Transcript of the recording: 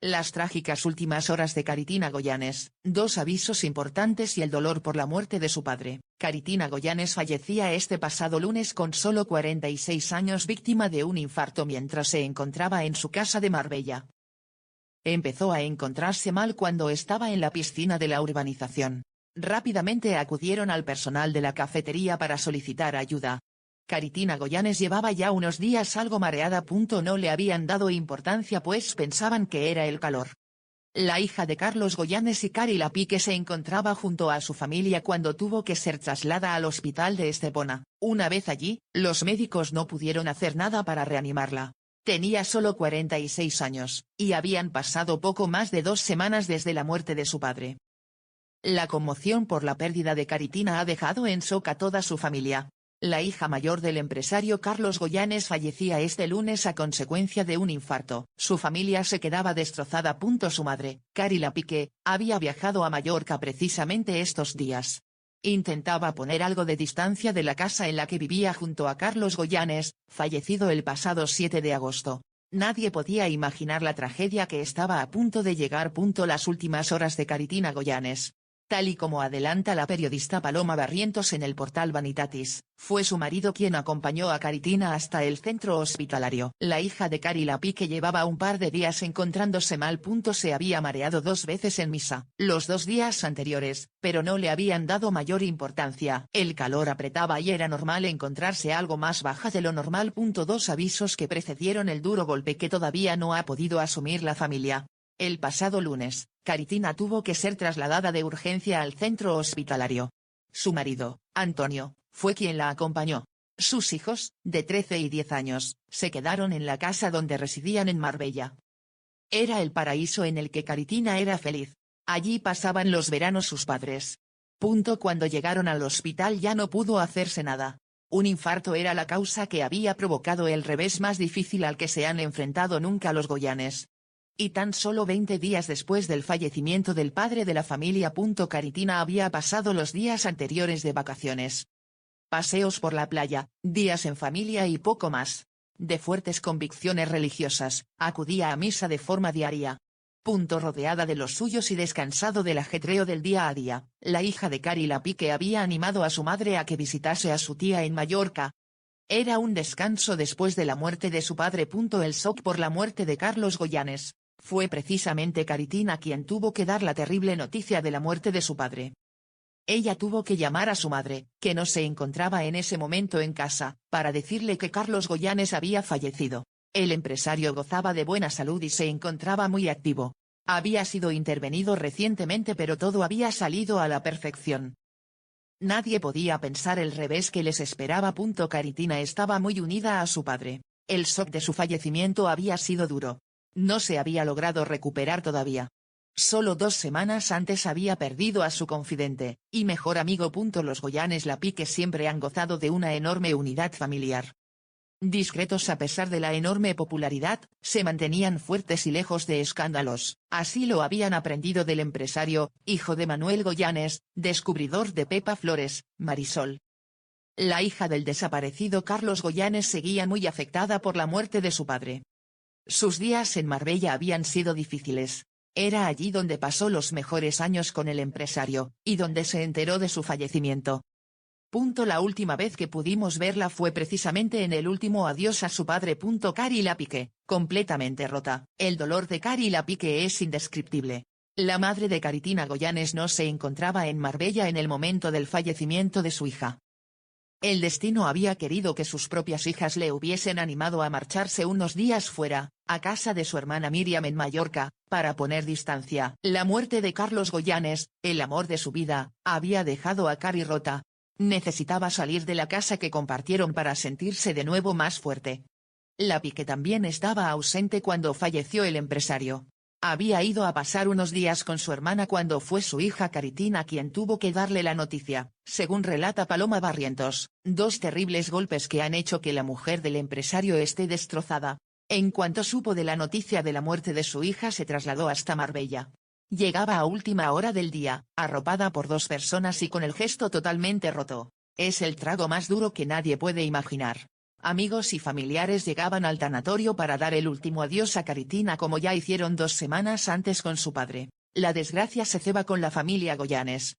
Las trágicas últimas horas de Caritina Goyanes, dos avisos importantes y el dolor por la muerte de su padre. Caritina Goyanes fallecía este pasado lunes con solo 46 años víctima de un infarto mientras se encontraba en su casa de Marbella. Empezó a encontrarse mal cuando estaba en la piscina de la urbanización. Rápidamente acudieron al personal de la cafetería para solicitar ayuda. Caritina Goyanes llevaba ya unos días algo mareada. No le habían dado importancia pues pensaban que era el calor. La hija de Carlos Goyanes y Cari Lapique se encontraba junto a su familia cuando tuvo que ser trasladada al hospital de Estepona. Una vez allí, los médicos no pudieron hacer nada para reanimarla. Tenía solo 46 años, y habían pasado poco más de 2 semanas desde la muerte de su padre. La conmoción por la pérdida de Caritina ha dejado en shock a toda su familia. La hija mayor del empresario Carlos Goyanes fallecía este lunes a consecuencia de un infarto. Su familia se quedaba destrozada. Su madre, Cari Lapique, había viajado a Mallorca precisamente estos días. Intentaba poner algo de distancia de la casa en la que vivía junto a Carlos Goyanes, fallecido el pasado 7 de agosto. Nadie podía imaginar la tragedia que estaba a punto de llegar. Las últimas horas de Caritina Goyanes. Tal y como adelanta la periodista Paloma Barrientos en el portal Vanitatis, fue su marido quien acompañó a Caritina hasta el centro hospitalario. La hija de Cari Lapique llevaba un par de días encontrándose mal. Se había mareado 2 veces en misa, los 2 días anteriores, pero no le habían dado mayor importancia. El calor apretaba y era normal encontrarse algo más baja de lo normal. 2 avisos que precedieron el duro golpe que todavía no ha podido asumir la familia. El pasado lunes, Caritina tuvo que ser trasladada de urgencia al centro hospitalario. Su marido, Antonio, fue quien la acompañó. Sus hijos, de 13 y 10 años, se quedaron en la casa donde residían en Marbella. Era el paraíso en el que Caritina era feliz. Allí pasaban los veranos sus padres. Cuando llegaron al hospital ya no pudo hacerse nada. Un infarto era la causa que había provocado el revés más difícil al que se han enfrentado nunca los Goyanes. Y tan solo 20 días después del fallecimiento del padre de la familia. Caritina había pasado los días anteriores de vacaciones. Paseos por la playa, días en familia y poco más. De fuertes convicciones religiosas, acudía a misa de forma diaria. Rodeada de los suyos y descansado del ajetreo del día a día, la hija de Cari Lapique había animado a su madre a que visitase a su tía en Mallorca. Era un descanso después de la muerte de su padre. El shock por la muerte de Carlos Goyanes. Fue precisamente Caritina quien tuvo que dar la terrible noticia de la muerte de su padre. Ella tuvo que llamar a su madre, que no se encontraba en ese momento en casa, para decirle que Carlos Goyanes había fallecido. El empresario gozaba de buena salud y se encontraba muy activo. Había sido intervenido recientemente pero todo había salido a la perfección. Nadie podía pensar el revés que les esperaba. Caritina estaba muy unida a su padre. El shock de su fallecimiento había sido duro. No se había logrado recuperar todavía. Solo 2 semanas antes había perdido a su confidente, y mejor amigo. Los Goyanes Lapique siempre han gozado de una enorme unidad familiar. Discretos a pesar de la enorme popularidad, se mantenían fuertes y lejos de escándalos, así lo habían aprendido del empresario, hijo de Manuel Goyanes, descubridor de Pepa Flores, Marisol. La hija del desaparecido Carlos Goyanes seguía muy afectada por la muerte de su padre. Sus días en Marbella habían sido difíciles. Era allí donde pasó los mejores años con el empresario, y donde se enteró de su fallecimiento. La última vez que pudimos verla fue precisamente en el último adiós a su padre. Cari Lapique, completamente rota. El dolor de Cari Lapique es indescriptible. La madre de Caritina Goyanes no se encontraba en Marbella en el momento del fallecimiento de su hija. El destino había querido que sus propias hijas le hubiesen animado a marcharse unos días fuera, a casa de su hermana Miriam en Mallorca, para poner distancia. La muerte de Carlos Goyanes, el amor de su vida, había dejado a Cari rota. Necesitaba salir de la casa que compartieron para sentirse de nuevo más fuerte. Lapique también estaba ausente cuando falleció el empresario. Había ido a pasar unos días con su hermana cuando fue su hija Caritina quien tuvo que darle la noticia, según relata Paloma Barrientos, 2 terribles golpes que han hecho que la mujer del empresario esté destrozada. En cuanto supo de la noticia de la muerte de su hija se trasladó hasta Marbella. Llegaba a última hora del día, arropada por 2 personas y con el gesto totalmente roto. Es el trago más duro que nadie puede imaginar. Amigos y familiares llegaban al tanatorio para dar el último adiós a Caritina como ya hicieron 2 semanas antes con su padre. La desgracia se ceba con la familia Goyanes.